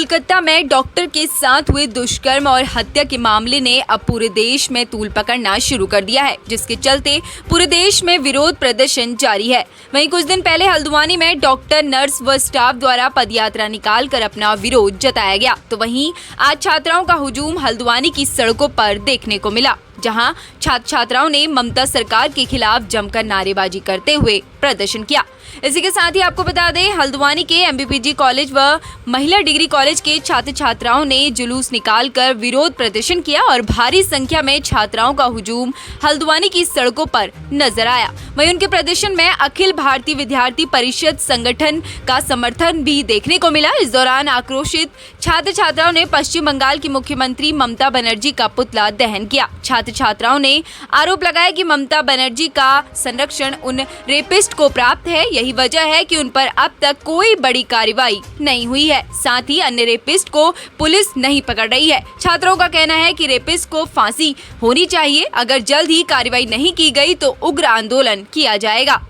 कोलकाता में डॉक्टर के साथ हुए दुष्कर्म और हत्या के मामले ने अब पूरे देश में तूल पकड़ना शुरू कर दिया है, जिसके चलते पूरे देश में विरोध प्रदर्शन जारी है। वहीं कुछ दिन पहले हल्द्वानी में डॉक्टर, नर्स व स्टाफ द्वारा पदयात्रा निकालकर अपना विरोध जताया गया, तो वहीं आज छात्राओं का हुजूम हल्द्वानी की सड़कों पर देखने को मिला, जहां छात्र छात्राओं ने ममता सरकार के खिलाफ जमकर नारेबाजी करते हुए प्रदर्शन किया। इसी के साथ ही आपको बता दें, हल्द्वानी के एमबीपीजी कॉलेज व महिला डिग्री कॉलेज के छात्र छात्राओं ने जुलूस निकालकर विरोध प्रदर्शन किया और भारी संख्या में छात्राओं का हुजूम हल्द्वानी की सड़कों पर नजर आया। वहीं उनके प्रदर्शन में अखिल भारतीय विद्यार्थी परिषद संगठन का समर्थन भी देखने को मिला। इस दौरान आक्रोशित छात्र छात्राओं ने पश्चिम बंगाल की मुख्यमंत्री ममता बनर्जी का पुतला दहन किया। छात्र छात्राओं ने आरोप लगाया कि ममता बनर्जी का संरक्षण उन रेपिस्ट को प्राप्त है, यही वजह है कि उन पर अब तक कोई बड़ी कार्रवाई नहीं हुई है। साथ ही अन्य रेपिस्ट को पुलिस नहीं पकड़ रही है। छात्रों का कहना है कि रेपिस्ट को फांसी होनी चाहिए। अगर जल्द ही कार्रवाई नहीं की गई तो उग्र आंदोलन किया जाएगा।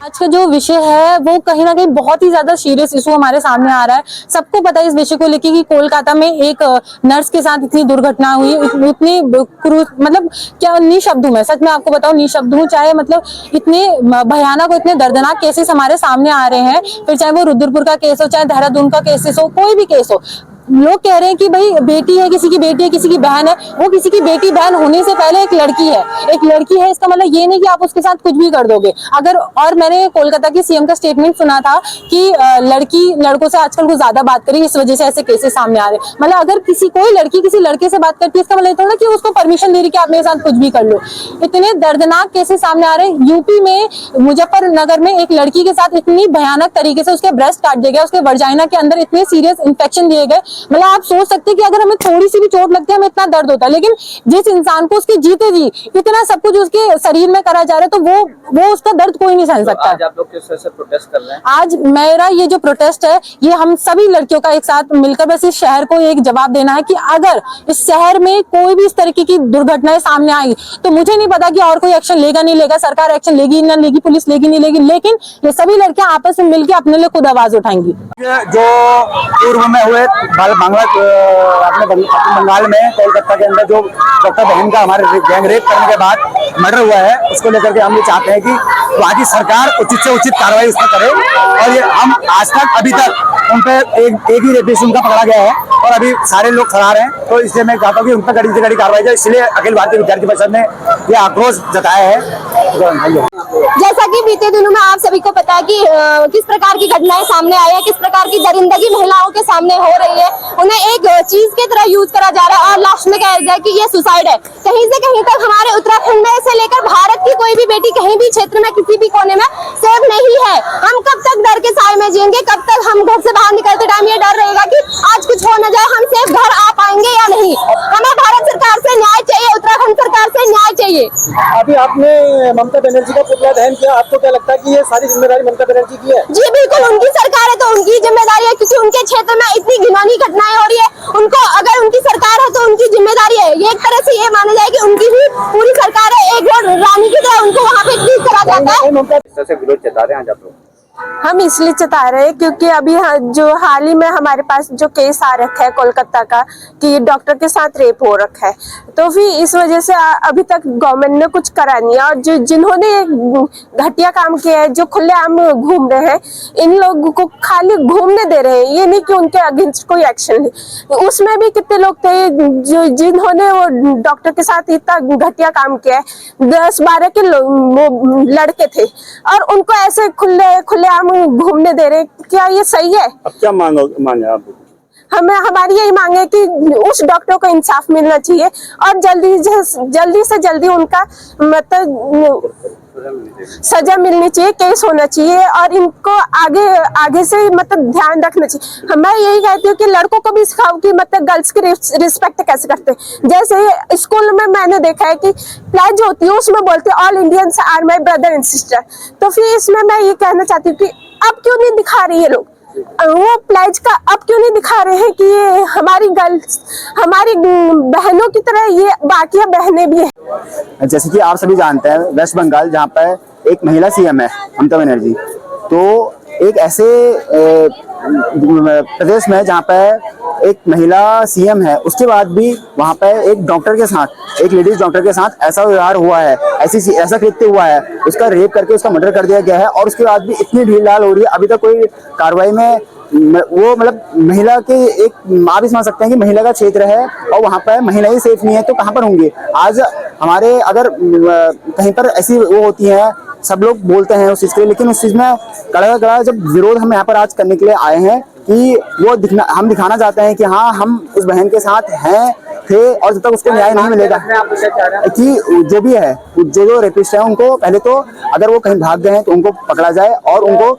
आज का जो विषय है वो कहीं ना कहीं बहुत ही ज्यादा सीरियस इशू हमारे सामने आ रहा है। सबको पता है इस विषय को लेकर कि कोलकाता में एक नर्स के साथ इतनी दुर्घटना हुई, इतनी मतलब क्या निशब्द हूं मैं, सच में आपको बताऊं निशब्द हूं। चाहे मतलब इतने भयानक, इतने दर्दनाक केसेस हमारे सामने आ रहे हैं, फिर चाहे वो रुद्रपुर का केस हो, चाहे देहरादून का केसेस हो, कोई भी केस हो। लोग कह रहे हैं कि भाई बेटी है, किसी की बेटी है, किसी की बहन है। वो किसी की बेटी बहन होने से पहले एक लड़की है, एक लड़की है। इसका मतलब ये नहीं कि आप उसके साथ कुछ भी कर दोगे। अगर और मैंने कोलकाता की सीएम का स्टेटमेंट सुना था कि लड़की लड़कों से आजकल कुछ ज्यादा बात करी, इस वजह से ऐसे केसेस सामने आ रहे। मतलब अगर कोई लड़की किसी लड़के से बात करती है, इसका मतलब थोड़ा कि उसको परमिशन दे रही कि आप मेरे साथ कुछ भी कर लो। इतने दर्दनाक केसेस सामने आ रहे हैं। यूपी में मुजफ्फरनगर में एक लड़की के साथ इतनी भयानक तरीके से उसके ब्रेस्ट काट दिया गया, उसके वर्जाइना के अंदर इतने सीरियस इन्फेक्शन दिए गए। मतलब आप सोच सकते हैं कि अगर हमें थोड़ी सी भी चोट लगती है हमें इतना दर्द होता है, लेकिन जिस इंसान को उसकी जीते जी इतना सब कुछ उसके शरीर में करा जा रहा है तो वो उसका दर्द कोई नहीं सहन सकता। आज आप लोग किस तरह से प्रोटेस्ट कर रहे हैं? आज मेरा ये जो प्रोटेस्ट है, ये हम सभी लड़कियों का एक साथ मिलकर बस इस शहर को एक जवाब देना है कि अगर इस शहर में कोई भी इस तरीके की दुर्घटनाएं सामने आई तो मुझे नहीं पता कि और कोई एक्शन लेगा नहीं लेगा, सरकार एक्शन लेगी ना लेगी, पुलिस लेगी नहीं लेगी, लेकिन ये सभी लड़कियां आपस में मिलकर अपने लिए खुद आवाज उठाएंगी। जो पूर्व में हुए अपने बंगाल में कोलकाता के अंदर जो डॉक्टर बहन का हमारे गैंग रेप करने के बाद मर्डर हुआ है, उसको लेकर के हम ये चाहते हैं कि वहाँ की सरकार उचित से उचित कार्रवाई उसमें करे। और ये हम आज तक अभी तक उन पर एक ही रेपिस्ट उनका पकड़ा गया है और अभी सारे लोग फरार हैं, तो इसलिए मैं चाहता हूँ कि उन पर कड़ी से कड़ी कार्रवाई जाए। इसलिए अखिल भारतीय विद्यार्थी परिषद ने ये आक्रोश जताया है। जैसा कि बीते दिनों में आप सभी को पता है कि किस प्रकार की घटनाएं सामने आई है, किस प्रकार की दरिंदगी महिलाओं के सामने हो रही है, उन्हें एक चीज की तरह यूज करा जा रहा है और लास्ट में कहा जाए कि ये सुसाइड है। कहीं से कहीं तक हमारे उत्तराखंड में से लेकर भारत की कोई भी बेटी कहीं भी क्षेत्र में किसी भी कोने में सेफ नहीं है। हम कब तक डर के साए में जिएंगे? कब तक हम घर से बाहर निकलते टाइम ये डर रहेगा कि आज कुछ हो न जाए, हम सेफ घर आ पाएंगे या नहीं? हमें भारत सरकार से न्याय चाहिए, उत्तराखंड सरकार से न्याय चाहिए। अभी आपने ममता बनर्जी का पुतला दहन किया, आपको क्या लगता है कि ये सारी जिम्मेदारी ममता बनर्जी की है? जी बिल्कुल, उनकी सरकार है तो उनकी जिम्मेदारी है, क्योंकि उनके क्षेत्र में इतनी घिनौनी घटनाएं हो रही है। उनको अगर उनकी सरकार है तो उनकी जिम्मेदारी है। ये एक तरह से ये माना जाए कि उनकी भी पूरी सरकार है, एक रानी की तरह उनको वहाँ पे ट्रीट करा जाता है। इस तरह से विरोध जता रहे हैं आज आप लोग? हम इसलिए जता रहे हैं क्योंकि अभी जो हाल ही में हमारे पास जो केस आ रखा है कोलकाता का कि डॉक्टर के साथ रेप हो रखा है, तो फिर इस वजह से अभी तक गवर्नमेंट ने कुछ करा नहीं है। और जो जिन्होंने घटिया काम किया है, जो खुलेआम घूम रहे हैं, इन लोगों को खाली घूमने दे रहे हैं, ये नहीं कि उनके अगेंस्ट कोई एक्शन ले। उसमें भी कितने लोग थे जो जिन्होंने वो डॉक्टर के साथ इतना घटिया काम किया है, 10-12 के वो लड़के थे और उनको ऐसे खुलेआम घूमने दे रहे। क्या ये सही है? अब क्या मांगे आप? हमारी यही मांग है कि उस डॉक्टर को इंसाफ मिलना चाहिए और जल्दी से जल्दी उनका मतलब सजा मिलनी चाहिए, केस होना चाहिए और इनको आगे से मतलब ध्यान रखना चाहिए। मैं यही कहती हूँ कि लड़कों को भी सिखाओ कि मतलब गर्ल्स की रिस्पेक्ट कैसे करते हैं। जैसे स्कूल में मैंने देखा है कि प्लेज होती है, उसमें बोलते हैं all Indians are my brother and sister. तो फिर इसमें मैं ये कहना चाहती हूँ कि अब क्यों नहीं दिखा रही है लोग वो प्लेज का, अब क्यों नहीं दिखा रहे हैं कि ये हमारी गर्ल्स, हमारी बहनों की तरह ये बाकी बहनें भी हैं। जैसे कि आप सभी जानते हैं वेस्ट बंगाल जहाँ पर एक महिला सीएम है ममता बनर्जी, तो एक ऐसे प्रदेश में जहाँ पे एक महिला सीएम है, उसके बाद भी वहाँ पे एक डॉक्टर के साथ, एक लेडीज डॉक्टर के साथ ऐसा व्यवहार हुआ है, ऐसा कृत्य हुआ है, उसका रेप करके उसका मर्डर कर दिया गया है। और उसके बाद भी इतनी ढील ढाल हो रही है, अभी तक कोई कार्रवाई में वो मतलब महिला के एक आप भी समझ सकते हैं कि महिला का क्षेत्र है और वहाँ पर महिला ही सेफ नहीं है तो कहाँ पर होंगे। आज हमारे अगर कहीं पर ऐसी वो होती है, सब लोग बोलते हैं उस चीज के लिए, लेकिन उस चीज में कड़ा जब विरोध हम यहाँ पर आज करने के लिए आए हैं कि वो हम दिखाना चाहते हैं कि हाँ हम उस बहन के साथ हैं थे, और जब तक उसको न्याय नहीं मिलेगा कि जो भी है, जो रेपिस्ट है उनको पहले तो अगर वो कहीं भाग गए हैं तो उनको पकड़ा जाए और उनको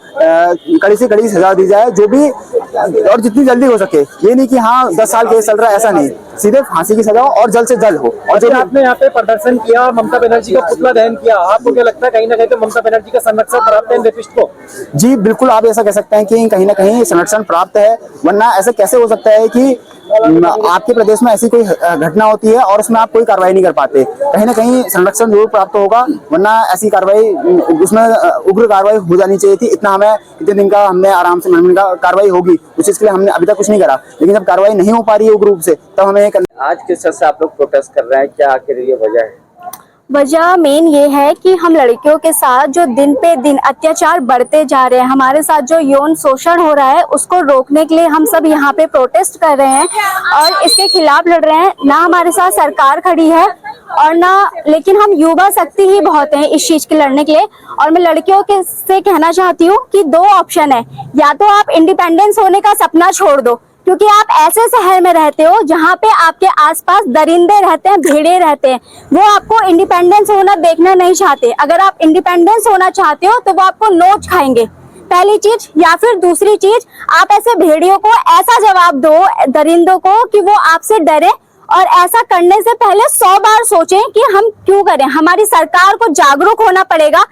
कड़ी से कड़ी सजा दी जाए, जो भी और जितनी जल्दी हो सके। ये नहीं कि हाँ 10 साल केस चल रहा है, ऐसा नहीं, सीधे फांसी की सजा हो और जल्द से जल्द हो। और जो आपने यहाँ पे प्रदर्शन किया, ममता बनर्जी का पुतला दहन किया, आपको क्या लगता है कहीं ना कहीं तो ममता बनर्जी का संरक्षण प्राप्त है इन रेपिस्ट को? जी बिल्कुल, आप ऐसा कह सकते हैं कि कहीं ना कहीं संरक्षण प्राप्त है, वरना ऐसा कैसे हो सकता है कि आपके प्रदेश में ऐसी कोई घटना होती है और उसमें आप कोई कार्रवाई नहीं कर पाते। कहीं ना कहीं संरक्षण जरूर प्राप्त होगा, वरना ऐसी कार्रवाई, उसमें उग्र कार्रवाई हो जानी चाहिए थी। इतने दिन का हमने आराम से महीने का कार्रवाई होगी, उस चीज के लिए हमने अभी तक कुछ नहीं करा, लेकिन जब कार्रवाई नहीं हो पा रही है उग्र रूप से, तब हमें आज किस वजह से आप लोग प्रोटेस्ट कर रहे हैं, क्या आखिर ये वजह है? वजह मेन ये है कि हम लड़कियों के साथ जो दिन पे दिन अत्याचार बढ़ते जा रहे हैं, हमारे साथ जो यौन शोषण हो रहा है, उसको रोकने के लिए हम सब यहाँ पे प्रोटेस्ट कर रहे हैं और इसके खिलाफ लड़ रहे हैं। ना हमारे साथ सरकार खड़ी है और ना, लेकिन हम युवा शक्ति ही बहुत हैं इस चीज के लड़ने के लिए। और मैं लड़कियों के से कहना चाहती हूँ कि 2 ऑप्शन है, या तो आप इंडिपेंडेंस होने का सपना छोड़ दो, क्योंकि आप ऐसे शहर में रहते हो जहाँ पे आपके आसपास दरिंदे रहते हैं, भेड़े रहते हैं, वो आपको इंडिपेंडेंस होना देखना नहीं चाहते। अगर आप इंडिपेंडेंस होना चाहते हो तो वो आपको नोच खाएंगे, पहली चीज। या फिर दूसरी चीज, आप ऐसे भेड़ियों को ऐसा जवाब दो, दरिंदों को, कि वो आपसे डरे और ऐसा करने से पहले 100 बार सोचें कि हम क्यों करें। हमारी सरकार को जागरूक होना पड़ेगा।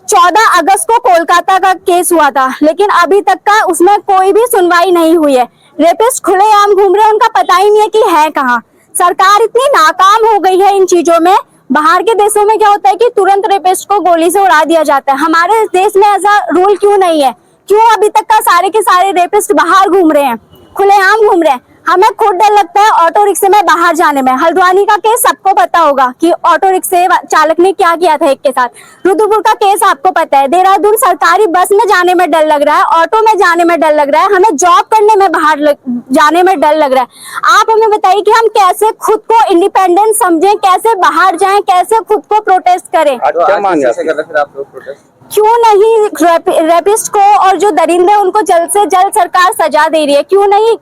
14 अगस्त को कोलकाता का केस हुआ था, लेकिन अभी तक का उसमें कोई भी सुनवाई नहीं हुई है। रेपिस्ट खुलेआम घूम रहे हैं, उनका पता ही नहीं है कि है कहाँ। सरकार इतनी नाकाम हो गई है इन चीजों में। बाहर के देशों में क्या होता है कि तुरंत रेपिस्ट को गोली से उड़ा दिया जाता है, हमारे देश में ऐसा रूल क्यों नहीं है? क्यों अभी तक का सारे के सारे रेपिस्ट बाहर घूम रहे हैं, खुलेआम घूम रहे हैं? हमें खुद डर लगता है ऑटो रिक्शे में बाहर जाने में। हल्द्वानी का केस सबको पता होगा कि ऑटो रिक्शे चालक ने क्या किया था एक के साथ। रुद्रपुर का केस आपको पता है। देहरादून सरकारी बस में जाने में डर लग रहा है, ऑटो में जाने में डर लग रहा है, हमें जॉब करने में बाहर जाने में डर लग रहा है। आप हमें बताइए कि हम कैसे खुद को इंडिपेंडेंट समझें, कैसे बाहर जाएं, कैसे खुद को प्रोटेस्ट करें? क्या मांग आप लोग प्रोटेस्ट? क्यों नहीं रेपिस्ट को और जो दरिंदे उनको जल्द से जल्द सरकार सजा दे रही है? क्यों नहीं?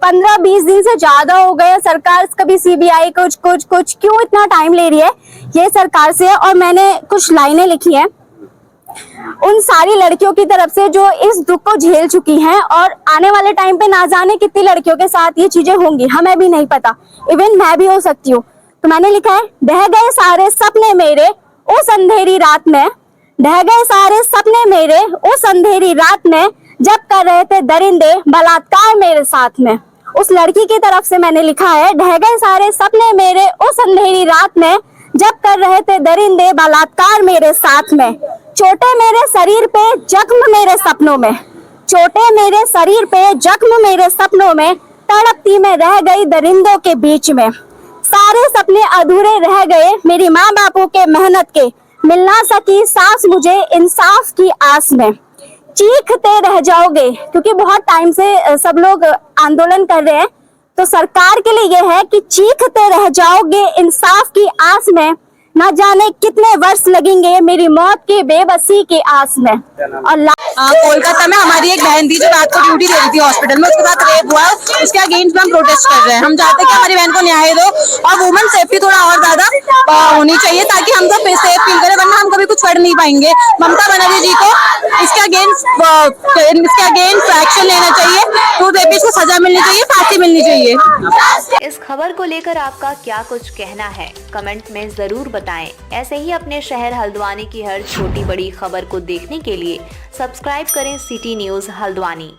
15-20 दिन से ज्यादा हो गए, सरकार कभी सीबीआई कुछ क्यों इतना टाइम ले रही है ये सरकार से? और मैंने कुछ लाइनें लिखी हैं उन सारी लड़कियों की तरफ से जो इस दुख को झेल चुकी हैं, और आने वाले टाइम पे ना जाने कितनी लड़कियों के साथ ये चीजें होंगी, हमें भी नहीं पता, इवन मैं भी हो सकती हूँ। तो मैंने लिखा है, ढह गए सारे सपने मेरे उस अंधेरी रात में, ढह गए सारे सपने मेरे उस अंधेरी रात में, जब कर रहे थे दरिंदे बलात्कार मेरे साथ में। उस लड़की की तरफ से मैंने लिखा है, ढह गए सारे सपने मेरे उस अंधेरी रात में, जब कर रहे थे दरिंदे बलात्कार मेरे साथ में। चोटें मेरे शरीर पे जख्म मेरे सपनों में, चोटें मेरे शरीर पे जख्म मेरे सपनों में, तड़पती मैं रह गई दरिंदों के बीच में। सारे सपने अधूरे रह गए मेरी माँ बापों के मेहनत के, मिल ना सकी सांस मुझे इंसाफ की आस में। चीखते रह जाओगे, क्योंकि बहुत टाइम से सब लोग आंदोलन कर रहे हैं, तो सरकार के लिए यह है कि चीखते रह जाओगे इंसाफ की आस में, न जाने कितने वर्ष लगेंगे मेरी मौत के बेबसी के आस में। और कोलकाता में हमारी एक बहन थी जो रात को ड्यूटी दे रही थी हॉस्पिटल में, उसके साथ रेप हुआ, उसके अगेंस्ट में हम प्रोटेस्ट कर रहे हैं। हम चाहते हैं कि हमारी बहन को न्याय दो और वुमेन सेफ्टी थोड़ा और ज्यादा होनी चाहिए, ताकि हम सब सेफ फील करें, वरना हम कभी कुछ कर नहीं पाएंगे। ममता बनर्जी जी को इसके अगेंस्ट एक्शन लेना चाहिए, तो रेपिस्ट को सजा मिलनी चाहिए, फांसी मिलनी चाहिए। इस खबर को लेकर आपका क्या कुछ कहना है, कमेंट में जरूर बताएं। ऐसे ही अपने शहर हल्द्वानी की हर छोटी बड़ी खबर को देखने के लिए सब्सक्राइब करें सिटी न्यूज़ हल्द्वानी।